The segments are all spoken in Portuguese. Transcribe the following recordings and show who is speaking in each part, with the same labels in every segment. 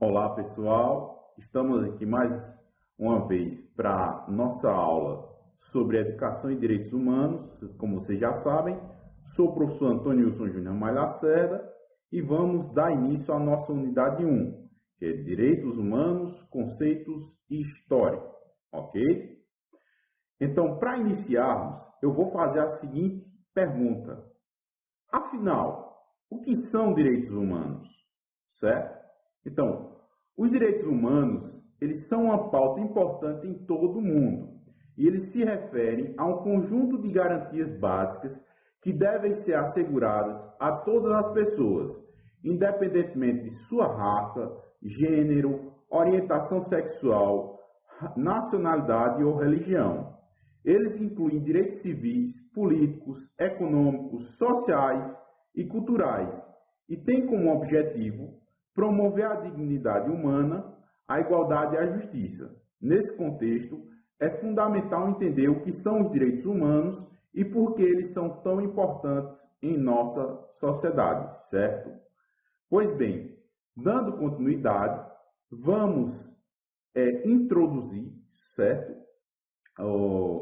Speaker 1: Olá pessoal, estamos aqui mais uma vez para nossa aula sobre educação e direitos humanos. Como vocês já sabem, sou o professor Antonilson Júnior Malhacerda e vamos dar início à nossa unidade 1, que é Direitos Humanos, Conceitos e História, ok? Então, para iniciarmos, eu vou fazer a seguinte pergunta. Afinal, o que são direitos humanos? Certo? Então, os direitos humanos, eles são uma pauta importante em todo o mundo e eles se referem a um conjunto de garantias básicas que devem ser asseguradas a todas as pessoas, independentemente de sua raça, gênero, orientação sexual, nacionalidade ou religião. Eles incluem direitos civis, políticos, econômicos, sociais e culturais e têm como objetivo promover a dignidade humana, a igualdade e a justiça. Nesse contexto, é fundamental entender o que são os direitos humanos e por que eles são tão importantes em nossa sociedade, certo? Pois bem, dando continuidade, vamos introduzir, certo?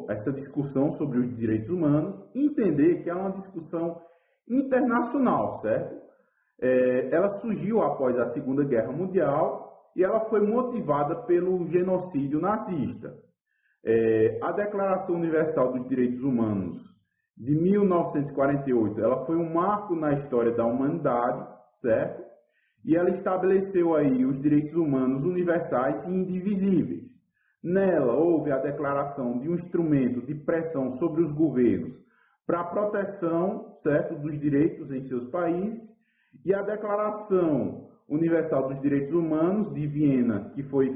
Speaker 1: Essa discussão sobre os direitos humanos e entender que é uma discussão internacional, certo? Ela surgiu após a Segunda Guerra Mundial e ela foi motivada pelo genocídio nazista. A Declaração Universal dos Direitos Humanos de 1948, ela foi um marco na história da humanidade, certo? E ela estabeleceu aí os direitos humanos universais e indivisíveis. Nela houve a declaração de um instrumento de pressão sobre os governos para a proteção, certo, dos direitos em seus países. E a Declaração Universal dos Direitos Humanos de Viena, que foi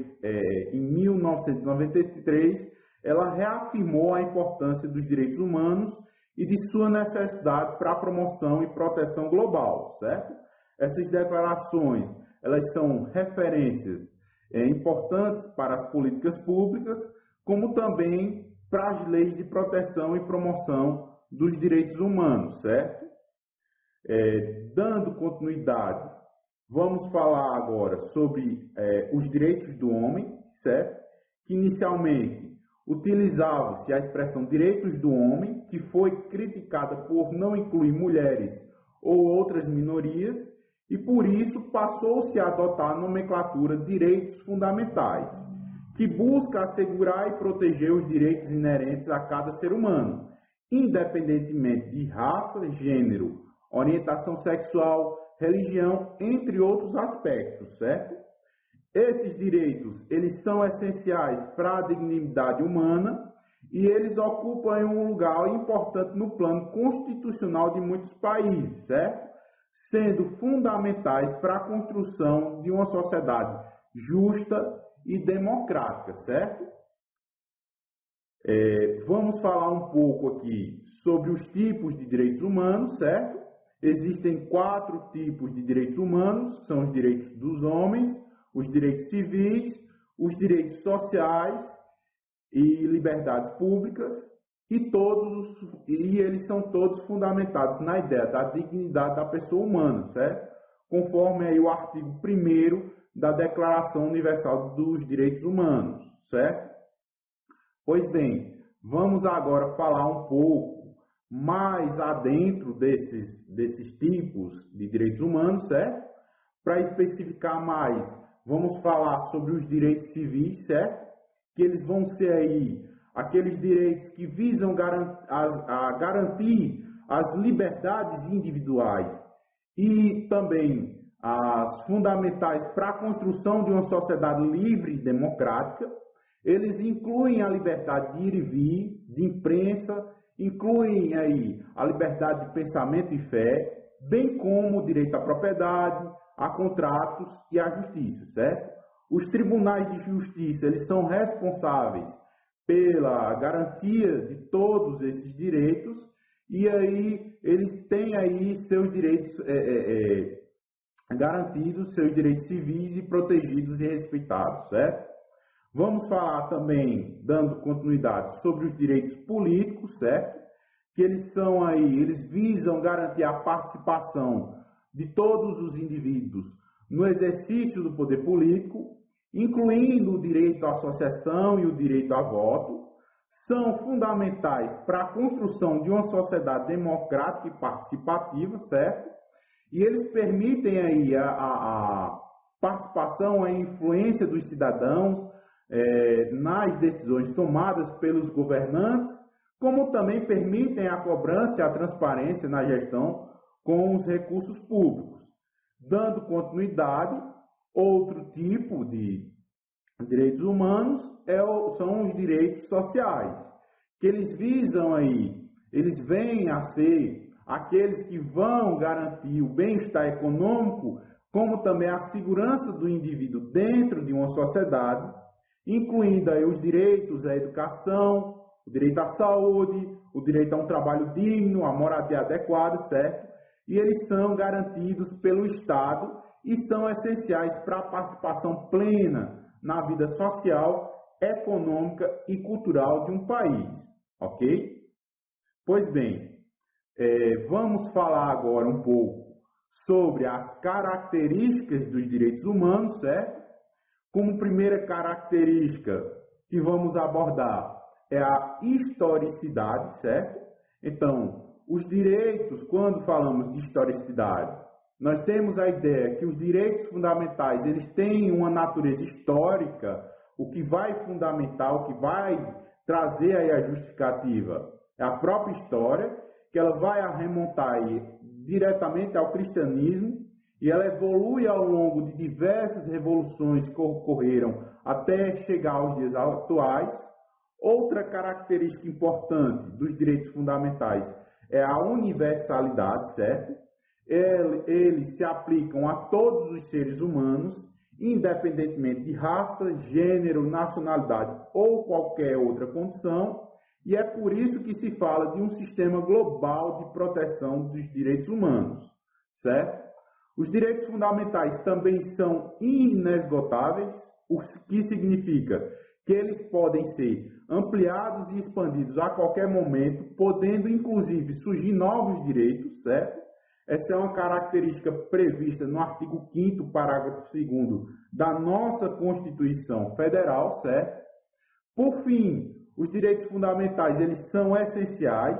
Speaker 1: em 1993, ela reafirmou a importância dos direitos humanos e de sua necessidade para a promoção e proteção global, certo? Essas declarações, elas são referências importantes para as políticas públicas, como também para as leis de proteção e promoção dos direitos humanos, certo? Dando continuidade, vamos falar agora sobre os direitos do homem, certo? Que inicialmente utilizava-se a expressão direitos do homem, que foi criticada por não incluir mulheres ou outras minorias, e por isso passou-se a adotar a nomenclatura direitos fundamentais, que busca assegurar e proteger os direitos inerentes a cada ser humano, independentemente de raça, gênero, orientação sexual, religião, entre outros aspectos, certo? Esses direitos, eles são essenciais para a dignidade humana e eles ocupam um lugar importante no plano constitucional de muitos países, certo? Sendo fundamentais para a construção de uma sociedade justa e democrática, certo? Vamos falar um pouco aqui sobre os tipos de direitos humanos, certo? Existem 4 tipos de direitos humanos, que são os direitos dos homens, os direitos civis, os direitos sociais e liberdades públicas, e eles são todos fundamentados na ideia da dignidade da pessoa humana, certo? Conforme aí o artigo 1º da Declaração Universal dos Direitos Humanos, certo? Pois bem, vamos agora falar um pouco mais adentro desses tipos de direitos humanos, certo? Para especificar mais, vamos falar sobre os direitos civis, certo? Que eles vão ser aí aqueles direitos que visam garantir as liberdades individuais e também as fundamentais para a construção de uma sociedade livre e democrática. Eles incluem a liberdade de ir e vir, de imprensa, incluem aí a liberdade de pensamento e fé, bem como o direito à propriedade, a contratos e à justiça, certo? Os tribunais de justiça, eles são responsáveis pela garantia de todos esses direitos e aí eles têm aí seus direitos garantidos, seus direitos civis e protegidos e respeitados, certo? Vamos falar também, dando continuidade, sobre os direitos políticos, certo? Que eles visam garantir a participação de todos os indivíduos no exercício do poder político, incluindo o direito à associação e o direito a voto, são fundamentais para a construção de uma sociedade democrática e participativa, certo? E eles permitem aí a participação, a influência dos cidadãos nas decisões tomadas pelos governantes, como também permitem a cobrança e a transparência na gestão com os recursos públicos. Dando continuidade, outro tipo de direitos humanos são os direitos sociais, que eles visam aí, eles vêm a ser aqueles que vão garantir o bem-estar econômico, como também a segurança do indivíduo dentro de uma sociedade, incluindo aí os direitos à educação, o direito à saúde, o direito a um trabalho digno, a moradia adequada, certo? E eles são garantidos pelo Estado e são essenciais para a participação plena na vida social, econômica e cultural de um país, ok? Pois bem, vamos falar agora um pouco sobre as características dos direitos humanos, certo? Como primeira característica que vamos abordar é a historicidade, certo? Então, os direitos, quando falamos de historicidade, nós temos a ideia que os direitos fundamentais, eles têm uma natureza histórica, o que vai fundamentar, o que vai trazer aí a justificativa é a própria história, que ela vai remontar aí diretamente ao cristianismo, e ela evolui ao longo de diversas revoluções que ocorreram até chegar aos dias atuais. Outra característica importante dos direitos fundamentais é a universalidade, certo? Eles se aplicam a todos os seres humanos, independentemente de raça, gênero, nacionalidade ou qualquer outra condição, e é por isso que se fala de um sistema global de proteção dos direitos humanos, certo? Os direitos fundamentais também são inesgotáveis, o que significa que eles podem ser ampliados e expandidos a qualquer momento, podendo inclusive surgir novos direitos, certo? Essa é uma característica prevista no artigo 5º, parágrafo 2º da nossa Constituição Federal, certo? Por fim, os direitos fundamentais, eles são essenciais,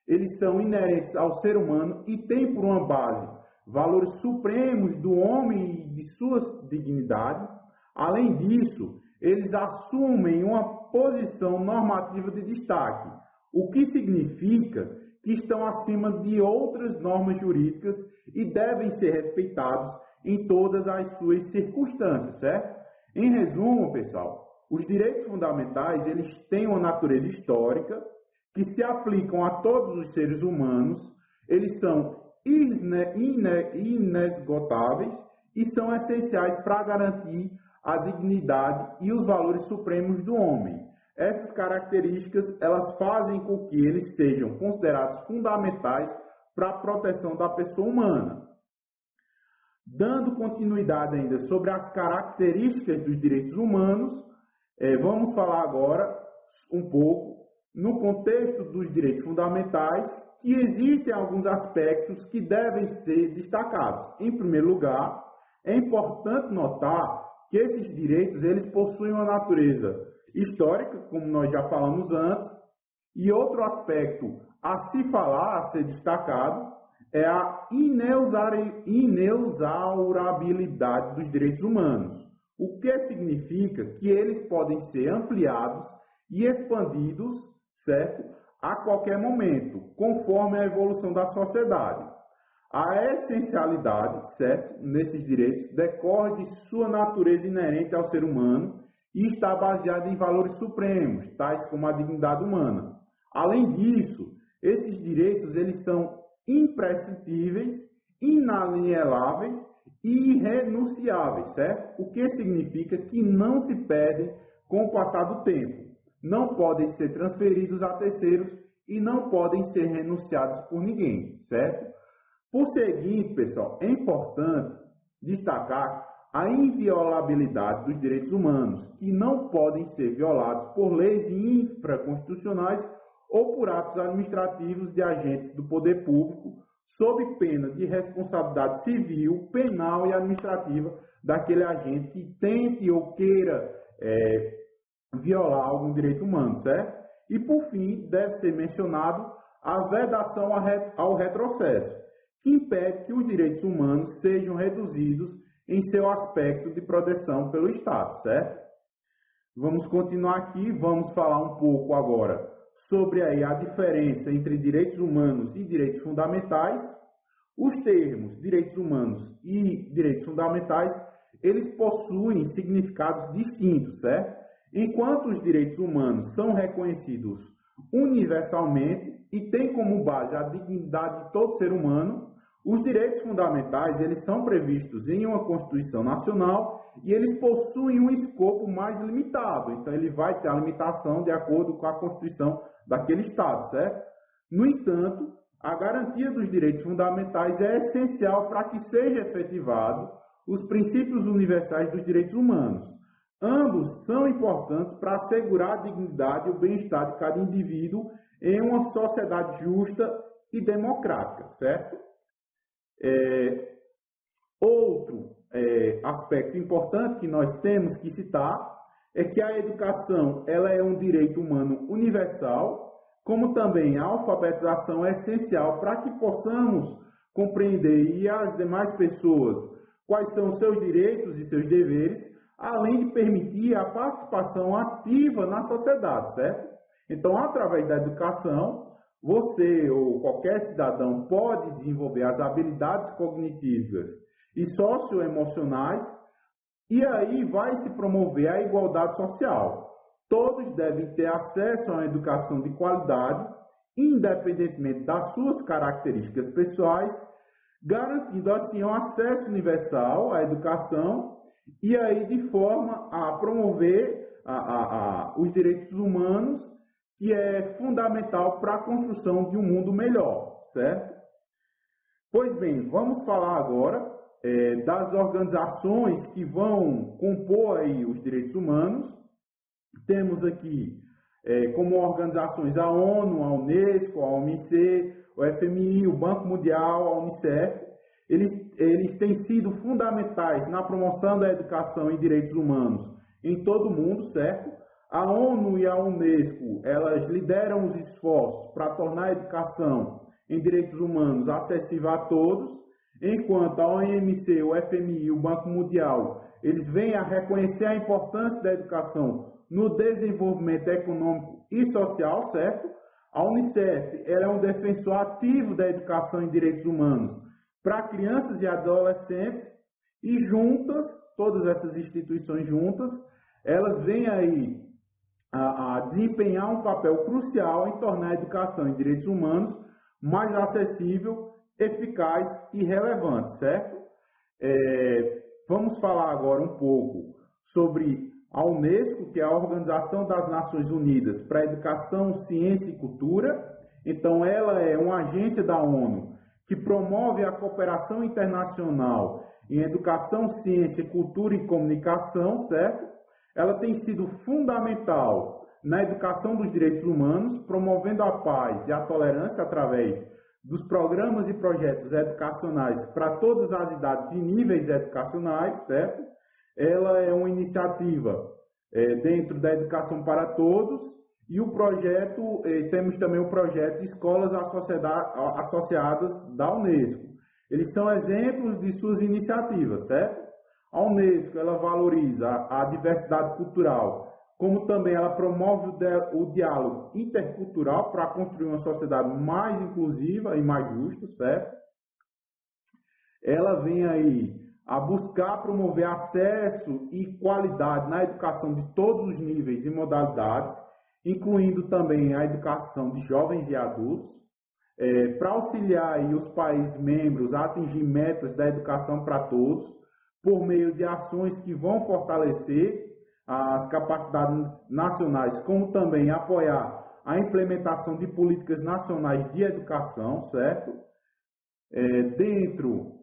Speaker 1: eles são inerentes ao ser humano e têm por uma base valores supremos do homem e de sua dignidade. Além disso, eles assumem uma posição normativa de destaque, o que significa que estão acima de outras normas jurídicas e devem ser respeitados em todas as suas circunstâncias, certo? Em resumo, pessoal, os direitos fundamentais, eles têm uma natureza histórica que se aplicam a todos os seres humanos, eles são inesgotáveis e são essenciais para garantir a dignidade e os valores supremos do homem. Essas características, elas fazem com que eles sejam considerados fundamentais para a proteção da pessoa humana. Dando continuidade ainda sobre as características dos direitos humanos, vamos falar agora um pouco no contexto dos direitos fundamentais, que existem alguns aspectos que devem ser destacados. Em primeiro lugar, é importante notar que esses direitos, eles possuem uma natureza histórica, como nós já falamos antes, e outro aspecto a se falar, a ser destacado, é a inexaurabilidade dos direitos humanos, o que significa que eles podem ser ampliados e expandidos, certo? A qualquer momento, conforme a evolução da sociedade. A essencialidade, certo, nesses direitos decorre de sua natureza inerente ao ser humano e está baseada em valores supremos, tais como a dignidade humana. Além disso, esses direitos, eles são imprescindíveis, inalienáveis e irrenunciáveis, certo? O que significa que não se perdem com o passar do tempo, não podem ser transferidos a terceiros e não podem ser renunciados por ninguém, certo? Por seguinte, pessoal, é importante destacar a inviolabilidade dos direitos humanos, que não podem ser violados por leis infraconstitucionais ou por atos administrativos de agentes do poder público, sob pena de responsabilidade civil, penal e administrativa daquele agente que tente ou queira violar algum direito humano, certo? E, por fim, deve ser mencionado a vedação ao retrocesso, que impede que os direitos humanos sejam reduzidos em seu aspecto de proteção pelo Estado, certo? Vamos continuar aqui, vamos falar um pouco agora sobre aí a diferença entre direitos humanos e direitos fundamentais. Os termos direitos humanos e direitos fundamentais, eles possuem significados distintos, certo? Enquanto os direitos humanos são reconhecidos universalmente e têm como base a dignidade de todo ser humano, os direitos fundamentais eles são previstos em uma Constituição Nacional e eles possuem um escopo mais limitado. Então, ele vai ter a limitação de acordo com a Constituição daquele Estado, certo? No entanto, a garantia dos direitos fundamentais é essencial para que seja efetivado os princípios universais dos direitos humanos. Ambos são importantes para assegurar a dignidade e o bem-estar de cada indivíduo em uma sociedade justa e democrática, certo? Outro aspecto importante que nós temos que citar é que a educação ela é um direito humano universal, como também a alfabetização é essencial para que possamos compreender e as demais pessoas quais são os seus direitos e seus deveres, além de permitir a participação ativa na sociedade, certo? Então, através da educação, você ou qualquer cidadão pode desenvolver as habilidades cognitivas e socioemocionais e aí vai se promover a igualdade social. Todos devem ter acesso a uma educação de qualidade, independentemente das suas características pessoais, garantindo assim um acesso universal à educação e aí de forma a promover os direitos humanos, que é fundamental para a construção de um mundo melhor, certo? Pois bem, vamos falar agora das organizações que vão compor aí os direitos humanos. Temos aqui como organizações a ONU, a Unesco, a OMC, o FMI, o Banco Mundial, a Unicef. Eles têm sido fundamentais na promoção da educação e direitos humanos em todo o mundo, certo? A ONU e a Unesco, elas lideram os esforços para tornar a educação em direitos humanos acessível a todos, enquanto a OMC, o FMI e o Banco Mundial, eles vêm a reconhecer a importância da educação no desenvolvimento econômico e social, certo? A Unicef, ela é um defensor ativo da educação em direitos humanos para crianças e adolescentes e juntas, todas essas instituições juntas, elas vêm aí a desempenhar um papel crucial em tornar a educação em direitos humanos mais acessível, eficaz e relevante, certo? Vamos falar agora um pouco sobre a Unesco, que é a Organização das Nações Unidas para a Educação, Ciência e Cultura. Então, ela é uma agência da ONU que promove a cooperação internacional em educação, ciência, cultura e comunicação, certo? Ela tem sido fundamental na educação dos direitos humanos, promovendo a paz e a tolerância através dos programas e projetos educacionais para todas as idades e níveis educacionais, certo? Ela é uma iniciativa dentro da educação para todos e o projeto, temos também o projeto de escolas associadas da Unesco. Eles são exemplos de suas iniciativas, certo? A Unesco, ela valoriza a diversidade cultural, como também ela promove o diálogo intercultural para construir uma sociedade mais inclusiva e mais justa, certo? Ela vem aí a buscar promover acesso e qualidade na educação de todos os níveis e modalidades, incluindo também a educação de jovens e adultos, para auxiliar aí os países membros a atingir metas da educação para todos, por meio de ações que vão fortalecer as capacidades nacionais, como também apoiar a implementação de políticas nacionais de educação, certo? Dentro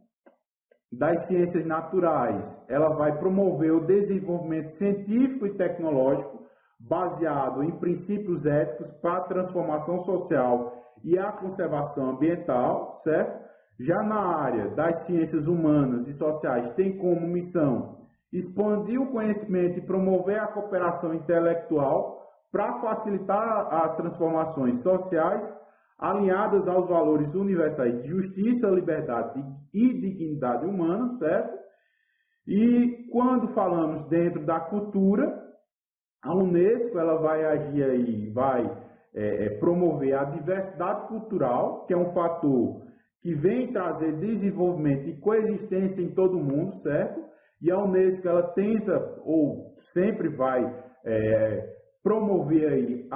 Speaker 1: das ciências naturais, ela vai promover o desenvolvimento científico e tecnológico baseado em princípios éticos para a transformação social e a conservação ambiental, certo? Já na área das ciências humanas e sociais, tem como missão expandir o conhecimento e promover a cooperação intelectual para facilitar as transformações sociais alinhadas aos valores universais de justiça, liberdade e dignidade humana, certo? E quando falamos dentro da cultura, a Unesco ela vai agir aí, vai promover a diversidade cultural, que é um fator que vem trazer desenvolvimento e coexistência em todo o mundo, certo? E a Unesco ela tenta, ou sempre vai promover aí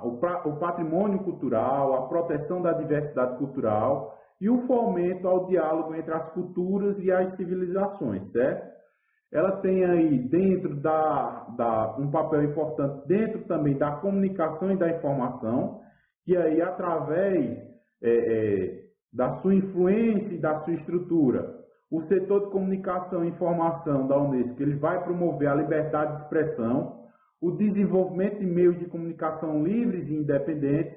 Speaker 1: o patrimônio cultural, a proteção da diversidade cultural e o fomento ao diálogo entre as culturas e as civilizações, certo? Ela tem aí dentro um papel importante dentro também da comunicação e da informação, que aí através da sua influência e da sua estrutura, o setor de comunicação e informação da Unesco ele vai promover a liberdade de expressão, o desenvolvimento de meios de comunicação livres e independentes,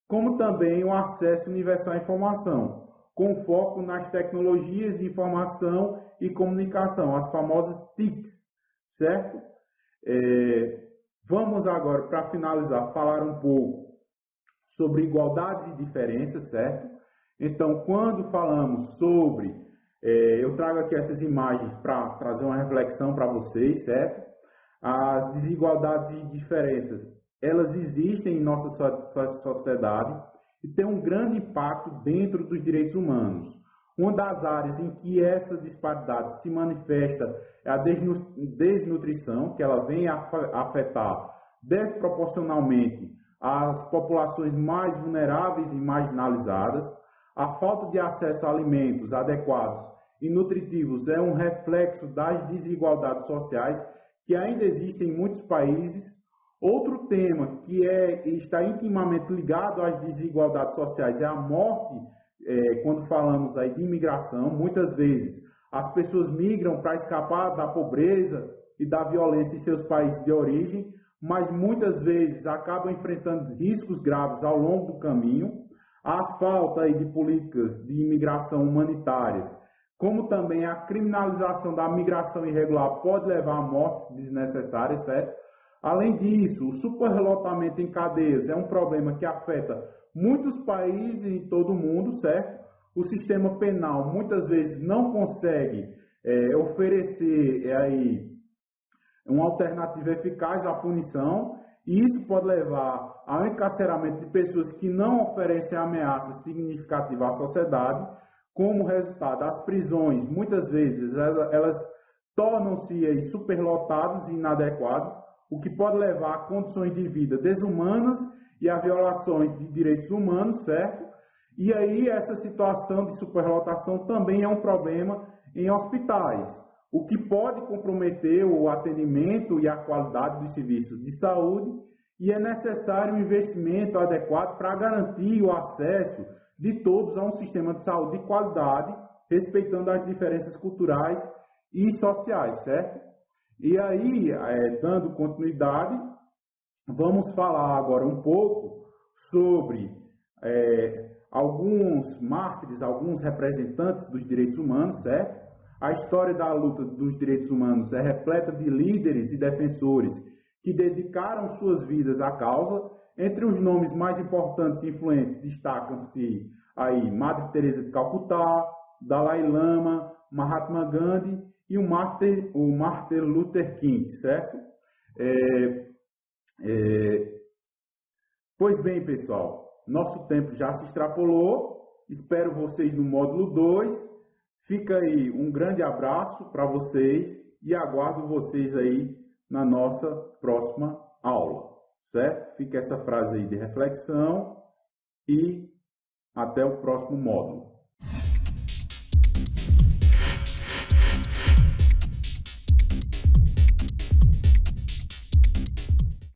Speaker 1: como também o acesso universal à informação, com foco nas tecnologias de informação e comunicação, as famosas TICs, certo? Vamos agora, para finalizar, falar um pouco sobre igualdades e diferenças, certo? Então, quando falamos sobre, eu trago aqui essas imagens para trazer uma reflexão para vocês, certo? As desigualdades e diferenças, elas existem em nossa sociedade e têm um grande impacto dentro dos direitos humanos. Uma das áreas em que essa disparidade se manifesta é a desnutrição, que ela vem a afetar desproporcionalmente as populações mais vulneráveis e marginalizadas. A falta de acesso a alimentos adequados e nutritivos é um reflexo das desigualdades sociais que ainda existem em muitos países. Outro tema que está intimamente ligado às desigualdades sociais é a morte, quando falamos aí de imigração. Muitas vezes as pessoas migram para escapar da pobreza e da violência em seus países de origem, mas muitas vezes acabam enfrentando riscos graves ao longo do caminho. A falta aí de políticas de imigração humanitárias, como também a criminalização da migração irregular pode levar a mortes desnecessárias, certo? Além disso, o superlotamento em cadeias é um problema que afeta muitos países em todo o mundo, certo? O sistema penal muitas vezes não consegue oferecer aí uma alternativa eficaz à punição, e isso pode levar ao encarceramento de pessoas que não oferecem ameaça significativa à sociedade. Como resultado, as prisões, muitas vezes, elas tornam-se superlotadas e inadequadas, o que pode levar a condições de vida desumanas e a violações de direitos humanos, certo? E aí essa situação de superlotação também é um problema em hospitais, o que pode comprometer o atendimento e a qualidade dos serviços de saúde, e é necessário um investimento adequado para garantir o acesso de todos a um sistema de saúde de qualidade, respeitando as diferenças culturais e sociais, certo? E aí, dando continuidade, vamos falar agora um pouco sobre alguns mártires, alguns representantes dos direitos humanos, certo? A história da luta dos direitos humanos é repleta de líderes e defensores que dedicaram suas vidas à causa. Entre os nomes mais importantes e influentes destacam-se aí Madre Teresa de Calcutá, Dalai Lama, Mahatma Gandhi e o Martin Luther King, certo? Pois bem, pessoal, nosso tempo já se extrapolou. Espero vocês no módulo 2. Fica aí um grande abraço para vocês e aguardo vocês aí na nossa próxima aula, certo? Fica essa frase aí de reflexão e até o próximo módulo.